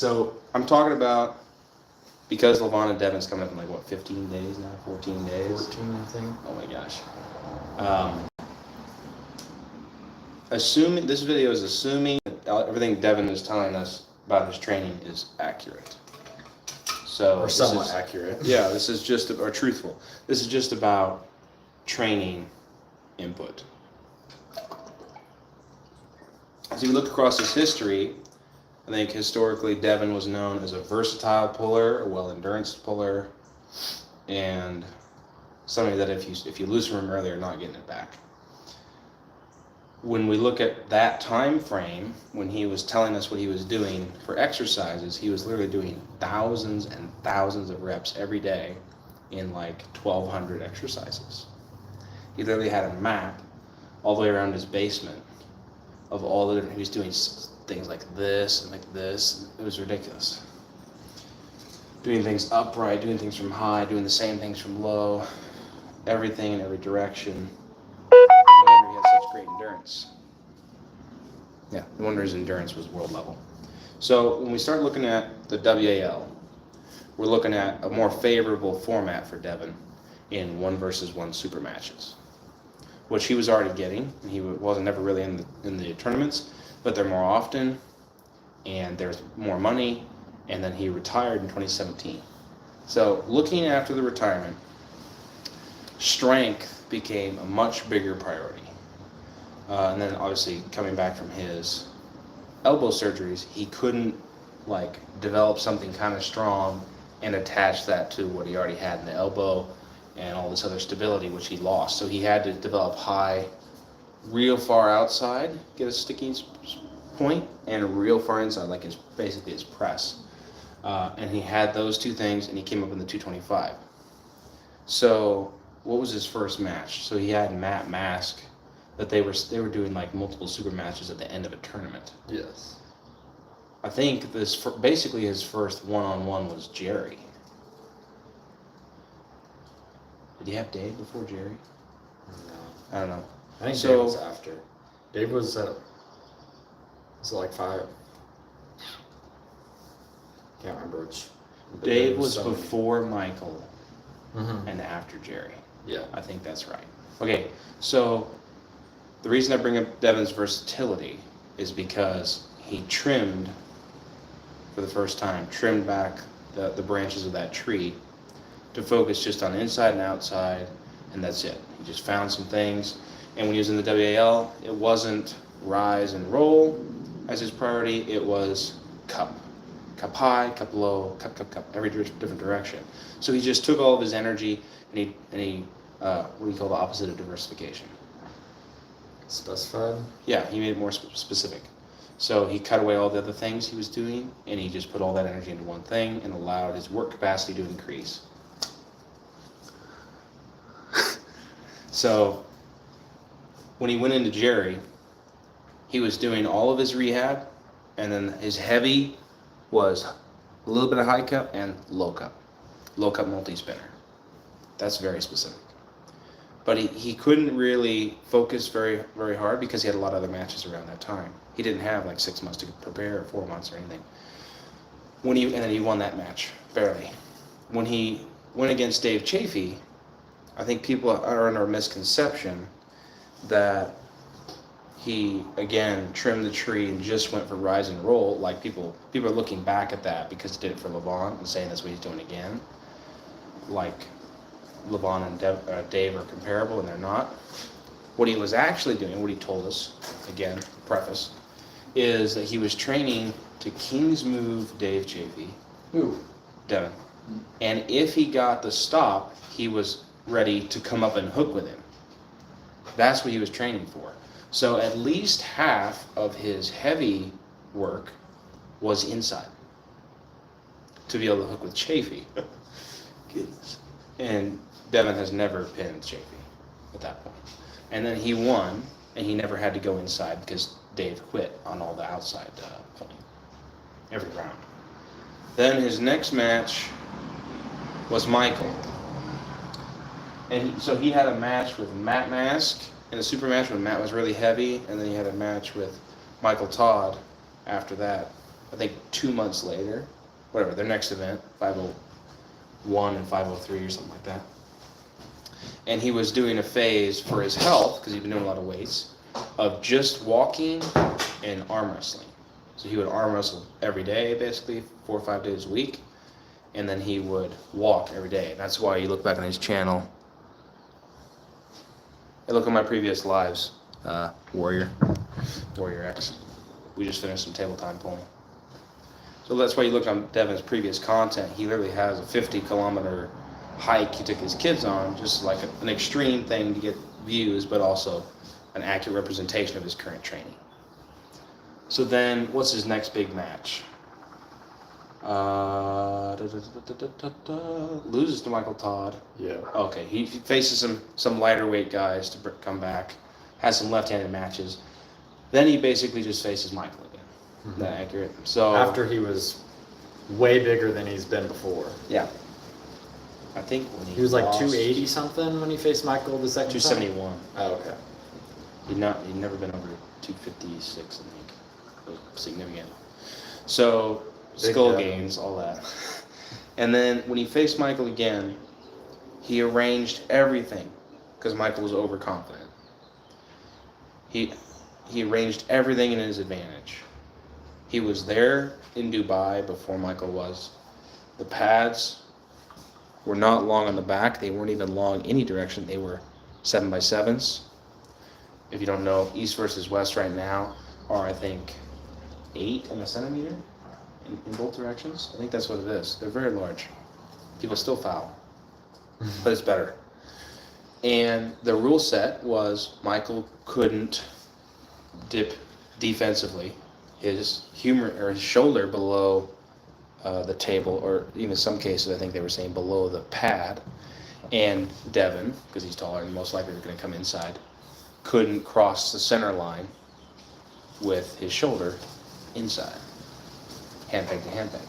So I'm talking about, because Levan and Devon's coming up in 15 days now, 14 days. 14, I think. Oh my gosh. Assuming this video is assuming that everything Devon is telling us about his training is accurate. So or somewhat accurate. Yeah, this is just or truthful. This is just about training input. As you look across his history, I think historically Devon was known as a versatile puller, a well-endurance puller, and somebody that if you lose from him early, you're not getting it back. When we look at that time frame, when he was telling us what he was doing for exercises, he was literally doing thousands and thousands of reps every day in 1,200 exercises. He literally had a map all the way around his basement of all the different, he was doing things like this and like this. It was ridiculous. Doing things upright, doing things from high, doing the same things from low, everything in every direction. No wonder he had such great endurance. Yeah, no wonder his endurance was world level. So when we start looking at the WAL, we're looking at a more favorable format for Devon in 1 versus 1 super matches, which he was already getting. He wasn't never really in the tournaments, but they're more often, and there's more money, and then he retired in 2017. So looking after the retirement, strength became a much bigger priority. And then obviously coming back from his elbow surgeries, he couldn't develop something kind of strong and attach that to what he already had in the elbow and all this other stability, which he lost. So he had to develop high, real far outside, get a sticking point, and real far inside, basically his press. And he had those two things, and he came up in the 225. So what was his first match? So he had Matt Mask, that they were doing multiple super matches at the end of a tournament. Yes. I think basically his first one-on-one was Jerry. Did he have Dave before Jerry? No. I don't know. I think Dave was after. Dave was at, was it 5? Can't remember which. Dave was before Michael mm-hmm. and after Jerry. Yeah. I think that's right. Okay, so the reason I bring up Devon's versatility is because he trimmed, for the first time, trimmed back the branches of that tree to focus just on inside and outside, and that's it. He just found some things, and when he was in the WAL, it wasn't rise and roll as his priority, it was cup. Cup high, cup low, cup, every different direction. So he just took all of his energy, and he what do you call the opposite of diversification? Specified? Yeah, he made it more specific. So he cut away all the other things he was doing, and he just put all that energy into one thing and allowed his work capacity to increase. So when he went into Jerry, he was doing all of his rehab, and then his heavy was a little bit of high cup and low cup multi-spinner. That's very specific. But he couldn't really focus very, very hard because he had a lot of other matches around that time. He didn't have 6 months to prepare, or 4 months or anything. And then he won that match, barely. When he went against Dave Chafee, I think people are under a misconception that he, again, trimmed the tree and just went for rise and roll. People are looking back at that because he did it for Levan and saying that's what he's doing again. Levan and Dave are comparable, and they're not. What he was actually doing, what he told us, again, preface, is that he was training to King's move Dave Chafee. Who? Devon. And if he got the stop, he was ready to come up and hook with him. That's what he was training for. So at least half of his heavy work was inside to be able to hook with Chafee. Goodness. And Devon has never pinned Chafee at that point. And then he won, and he never had to go inside because Dave quit on all the outside point every round. Then his next match was Michael. And so he had a match with Matt Mask in a super match when Matt was really heavy, and then he had a match with Michael Todd after that. I think 2 months later, whatever, their next event, 501 and 503 or something like that. And he was doing a phase for his health, because he'd been doing a lot of weights, of just walking and arm wrestling. So he would arm wrestle every day, basically, 4 or 5 days a week, and then he would walk every day. That's why you look back on his channel. Hey, look at my previous lives, Warrior X. We just finished some table time pulling. So that's why you look on Devon's previous content. He literally has a 50-kilometer hike he took his kids on, just like an extreme thing to get views, but also an accurate representation of his current training. So then, what's his next big match? Loses to Michael Todd. Yeah. Okay, he faces some lighter weight guys to come back. Has some left-handed matches. Then he basically just faces Michael again. Mm-hmm. That accurate? So after he was way bigger than he's been before. Yeah. I think when he was like 280 something when he faced Michael the second 271. time. Oh, okay. He'd never been over 256, I think. It was significant. So skull gains, all that. And then when he faced Michael again, he arranged everything because Michael was overconfident. He arranged everything in his advantage. He was there in Dubai before Michael was. The pads were not long on the back. They weren't even long any direction. They were 7x7s. If you don't know, east versus west right now are, I think, 8 centimeters in both directions. I think that's what it is. They're very large. People still foul, but it's better. And the rule set was Michael couldn't dip defensively his shoulder below the table, or even in some cases I think they were saying below the pad. And Devon, because he's taller and most likely going to come inside, couldn't cross the center line with his shoulder inside. Hand peg to hand peg.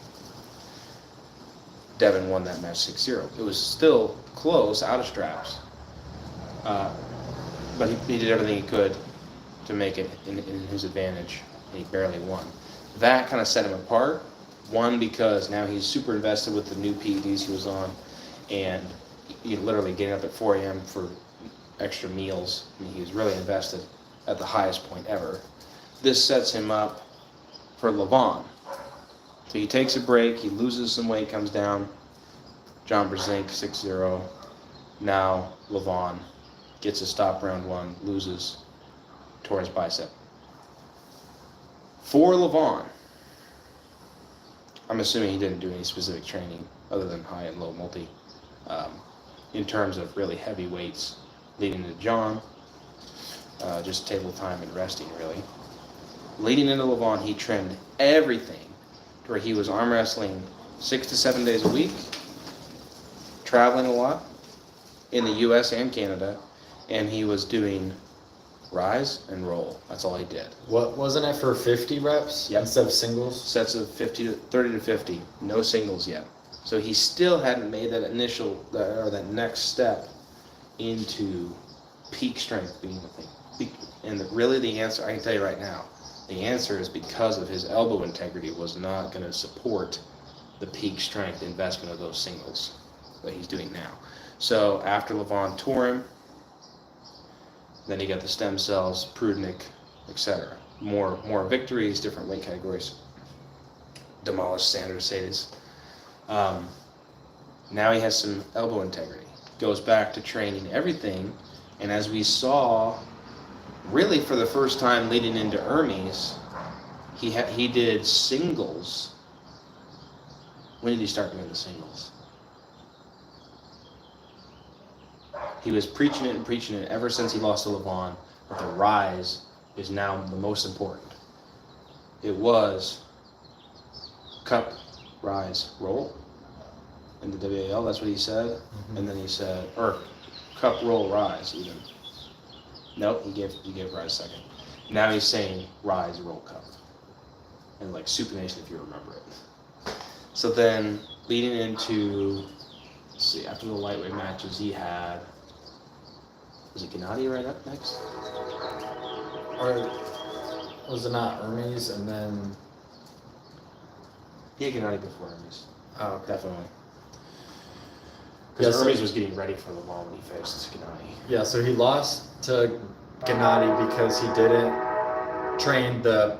Devon won that match 6-0. It was still close, out of straps. But he did everything he could to make it in his advantage, and he barely won. That kind of set him apart. One, because now he's super invested with the new PEDs he was on, and literally getting up at 4 a.m. for extra meals. I mean, he was really invested at the highest point ever. This sets him up for Levan. So he takes a break, he loses some weight, comes down. John Brzenk 6-0. Now Levan gets a stop round 1, loses, tore his bicep. For Levan, I'm assuming he didn't do any specific training other than high and low multi in terms of really heavy weights leading to John, just table time and resting really. Leading into Levan, he trimmed everything to where he was arm wrestling 6 to 7 days a week, traveling a lot in the US and Canada, and he was doing rise and roll. That's all he did. What wasn't it for 50 reps instead of singles? Sets of 30 to 50, no singles yet. So he still hadn't made that that next step into peak strength being the thing. And really the answer, I can tell you right now, the answer is because of his elbow integrity was not going to support the peak strength investment of those singles that he's doing now. So after Levan tore him, then he got the stem cells, Prudnik, etc. More victories, different weight categories. Demolished Sanders Sadis. Now he has some elbow integrity. Goes back to training everything, and as we saw, really for the first time leading into Hermes, he did singles. When did he start doing the singles? He was preaching it ever since he lost to Levan, but the rise is now the most important. It was cup, rise, roll in the WAL, that's what he said. Mm-hmm. And then he said, or cup, roll, rise even. Nope, he gave rise second. Now he's saying rise, roll, cup. And like supination if you remember it. So then leading into, let's see, after the lightweight matches he had, was it Gennady right up next? Or was it not Hermes and then He had Gennady before Hermes. Oh, okay. Definitely. Yeah, Because so- Hermes was getting ready for Levan when he faced Gennady. Yeah, so he lost to Gennady because he didn't train the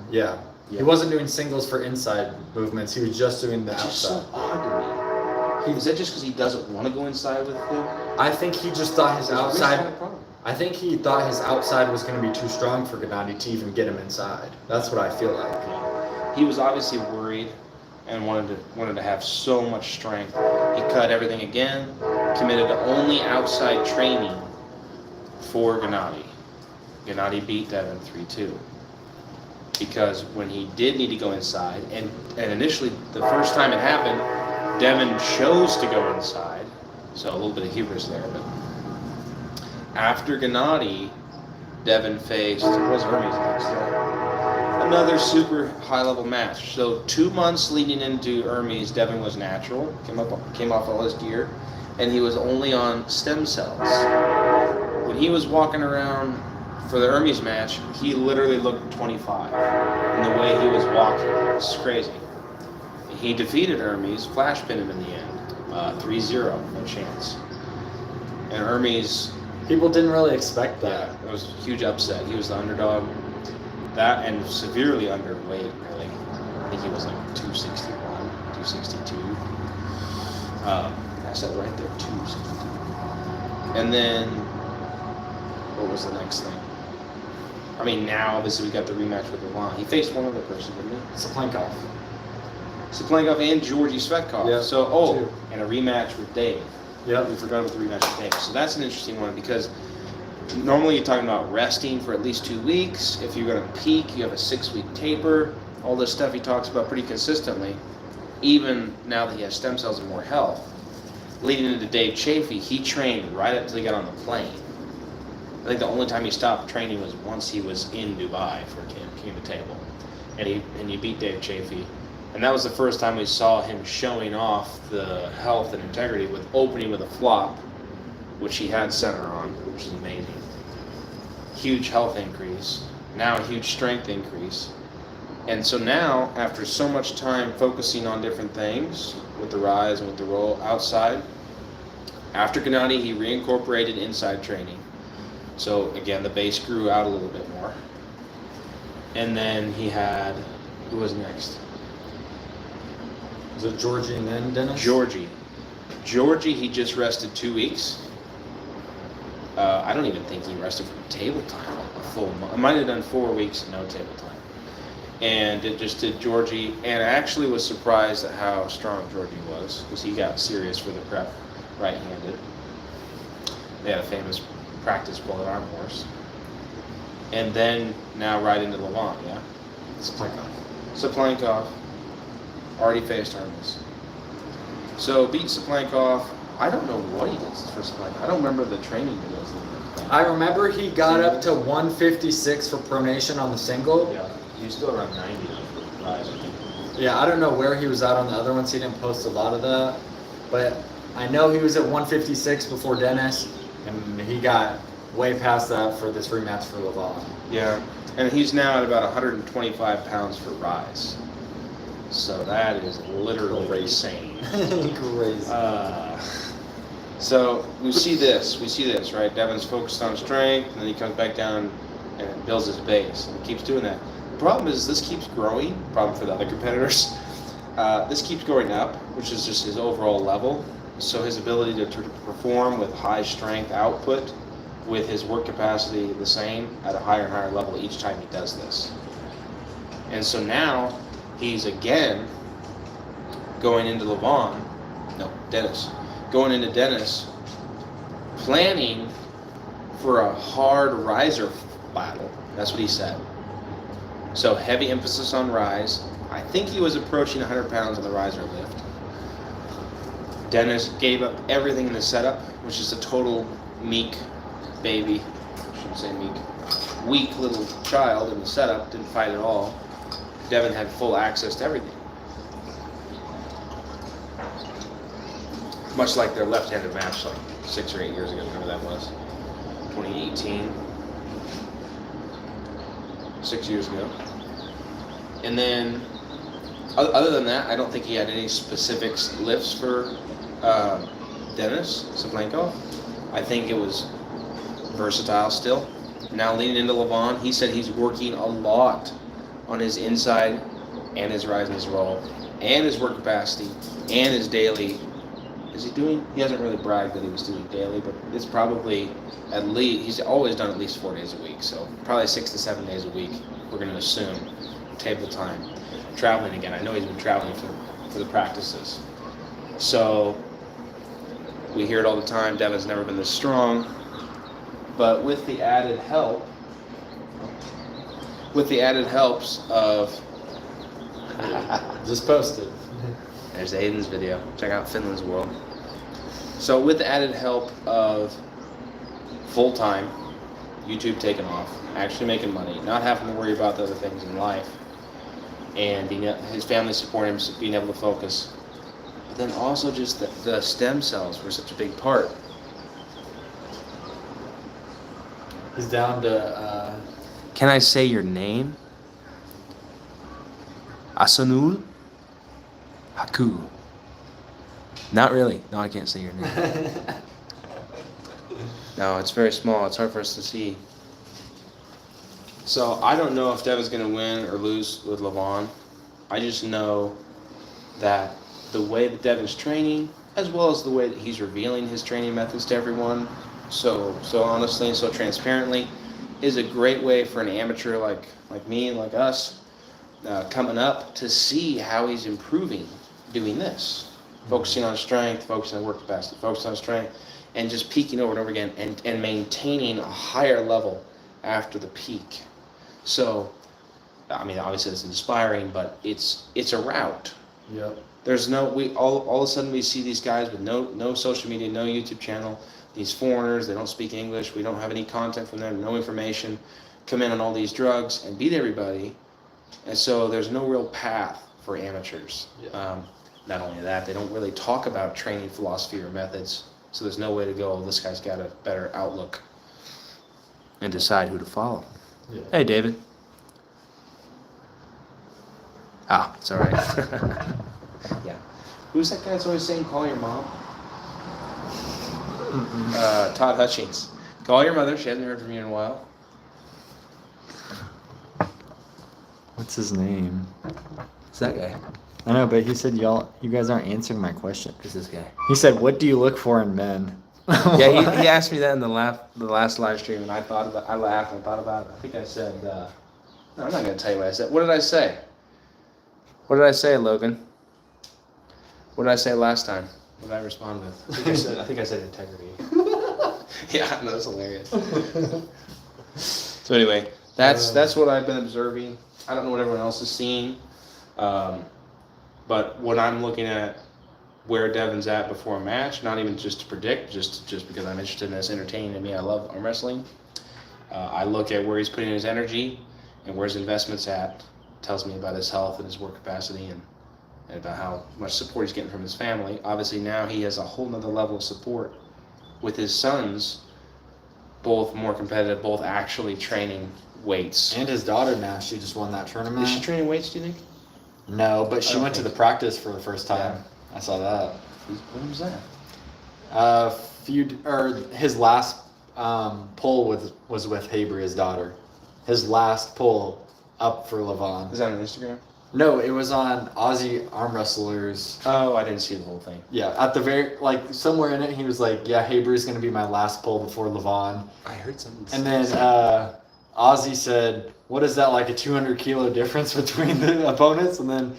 Yeah. He wasn't doing singles for inside movements. He was just doing the Which is so outside. odd to me. Is that just because he doesn't want to go inside with him? I think he just thought his outside. Had a problem. I think he thought his outside was going to be too strong for Gennady to even get him inside. That's what I feel like. Yeah. He was obviously worried and wanted to have so much strength. He cut everything again, committed to only outside training for Gennady. Gennady beat Devon 3-2. Because when he did need to go inside, and initially the first time it happened, Devon chose to go inside, so a little bit of hubris there. But after Gennady, Devon faced was Hermes next day. Another super high-level match. So 2 months leading into Hermes, Devon was natural, came off all his gear, and he was only on stem cells. When he was walking around for the Hermes match, he literally looked 25 in the way he was walking. It was crazy. He defeated Hermes, flash pinned him in the end, 3-0, no chance. And Hermes, People didn't really expect that. it was a huge upset. He was the underdog. That and severely underweight, really. I think he was like 261, 262. I said right there, 262. And then, what was the next thing? I mean, now obviously we got the rematch with Levan. He faced one other person, didn't he? Saplankov. Saplankov and Georgi Svetkov. Yeah, So, two. and a rematch with Dave. Yep. We forgot about the rematch with Dave. So that's an interesting one because normally you're talking about resting for at least 2 weeks. If you're going to peak, you have a 6-week taper. All this stuff he talks about pretty consistently. Even now that he has stem cells and more health. Leading into Dave Chafee, he trained right up till he got on the plane. I think the only time he stopped training was once he was in Dubai for King of the Table. And he beat Dave Chafee. And that was the first time we saw him showing off the health and integrity with opening with a flop, which he had center on, which is amazing. Huge health increase. Now a huge strength increase. And so now, after so much time focusing on different things, with the rise and with the roll outside, after Gennady, he reincorporated inside training. So again, the base grew out a little bit more. And then he had, who was next? Was it Georgie and then Dennis? Georgie, he just rested 2 weeks. I don't even think he rested from table time a full month. I might have done 4 weeks and no table time. And it just did Georgie, and I actually was surprised at how strong Georgie was, because he got serious for the prep right-handed. They had a famous practice bullet arm horse. And then now right into Levan, yeah? Saplankov. Saplankov already faced Hermes. So beat Saplankov. I don't know what he did for Saplankov. I don't remember the training he was in. I remember he got up to 156 for pronation on the single. Yeah, he was still around 90 for rise, I think. Yeah, I don't know where he was at on the other ones. He didn't post a lot of that. But I know he was at 156 before Dennis, and he got way past that for this rematch for Levan. Yeah, and he's now at about 125 pounds for rise. So that is literally insane. Crazy. So we see this, right? Devon's focused on strength, and then he comes back down and builds his base, and he keeps doing that. The problem is this keeps growing. Problem for the other competitors. This keeps going up, which is just his overall level. So his ability to perform with high strength output, with his work capacity the same at a higher and higher level each time he does this. And so now he's again going into Dennis. Going into Dennis, planning for a hard riser battle. That's what he said. So heavy emphasis on rise. I think he was approaching 100 pounds on the riser lift. Dennis gave up everything in the setup, which is a total meek baby. I shouldn't say meek. Weak little child in the setup, didn't fight at all. Devon had full access to everything. Much like their left-handed match like 6 or 8 years ago, whatever that was. 2018. 6 years ago. And then Other than that, I don't think he had any specific lifts for Denis Saplenko. I think it was versatile still. Now leaning into Levan, he said he's working a lot on his inside and his rise and his roll and his work capacity and his daily. Is he doing? He hasn't really bragged that he was doing daily, but it's probably at least, he's always done at least 4 days a week, so probably 6 to 7 days a week, we're going to assume, table time. Traveling again, I know he's been traveling for the practices. So, we hear it all the time, Devon's never been this strong, but with the added helps of... Just posted. There's Aiden's video. Check out Finland's World. So with the added help of full-time, YouTube taking off, actually making money, not having to worry about the other things in life, and his family supporting him, being able to focus, but then also just the stem cells were such a big part. He's down to... Can I say your name? Asanul Haku. Not really. No, I can't say your name. No, it's very small. It's hard for us to see. So I don't know if Devon's going to win or lose with Levan. I just know that the way that Devon's training, as well as the way that he's revealing his training methods to everyone, so honestly and so transparently, is a great way for an amateur like me and like us coming up to see how he's improving doing this. Focusing on strength, focusing on work capacity, focusing on strength, and just peaking over and over again and maintaining a higher level after the peak. So, I mean, obviously it's inspiring, but it's a route. Yep. There's all of a sudden we see these guys with no social media, no YouTube channel, these foreigners, they don't speak English, we don't have any content from them, no information, come in on all these drugs and beat everybody. And so there's no real path for amateurs. Yeah. Not only that, they don't really talk about training philosophy or methods, so there's no way to go, this guy's got a better outlook, and decide who to follow. Yeah. Hey, David. Ah, it's all right. Yeah. Who's that guy that's always saying, call your mom? Todd Hutchings. Call your mother. She hasn't heard from you in a while. What's his name? It's that guy. I know, but he said you guys aren't answering my question. Who's this guy? He said, "What do you look for in men?" Yeah, he asked me that in the last live stream, and I laughed and thought about it. I think I said, no, I'm not going to tell you what I said. What did I say? What did I say, Logan? What did I say last time? What did I respond with? I think I said integrity. Yeah, no, that's hilarious. So anyway, that's what I've been observing. I don't know what everyone else is seeing. But when I'm looking at where Devon's at before a match, not even just to predict, just because I'm interested in this, entertaining to me, I love arm wrestling. I look at where he's putting his energy and where his investment's at. Tells me about his health and his work capacity and about how much support he's getting from his family. Obviously now he has a whole nother level of support with his sons, both more competitive, both actually training weights. And his daughter now, she just won that tournament. Is she training weights, do you think? No, but she went to the practice for the first time. Yeah. I saw that. When was that? His last pull was with Habry, his daughter. His last pull up for Levan. Is that on Instagram? No, it was on Aussie Arm Wrestlers. Oh, I didn't see the whole thing. Yeah, at the very, somewhere in it, he was like, yeah, Habry's going to be my last pull before Levan. I heard something. And then Ozzy said, what is that, like a 200 kilo difference between the opponents? And then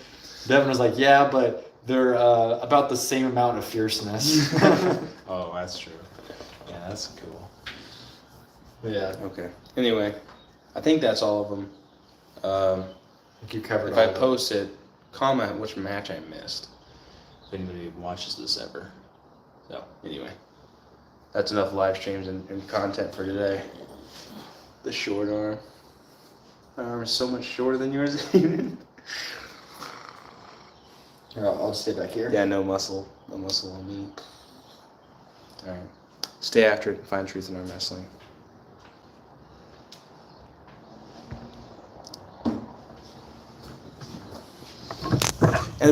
Devon was like, yeah, but they're about the same amount of fierceness. Oh, that's true. Yeah, that's cool. Yeah. Okay. Anyway, I think that's all of them. I think you covered if I post it, comment which match I missed. If anybody watches this ever. So, anyway. That's enough live streams and content for today. The short arm. My arm is so much shorter than yours. I'll stay back here. Yeah, no muscle. No muscle on me. Alright. Stay after it and find truth in arm wrestling.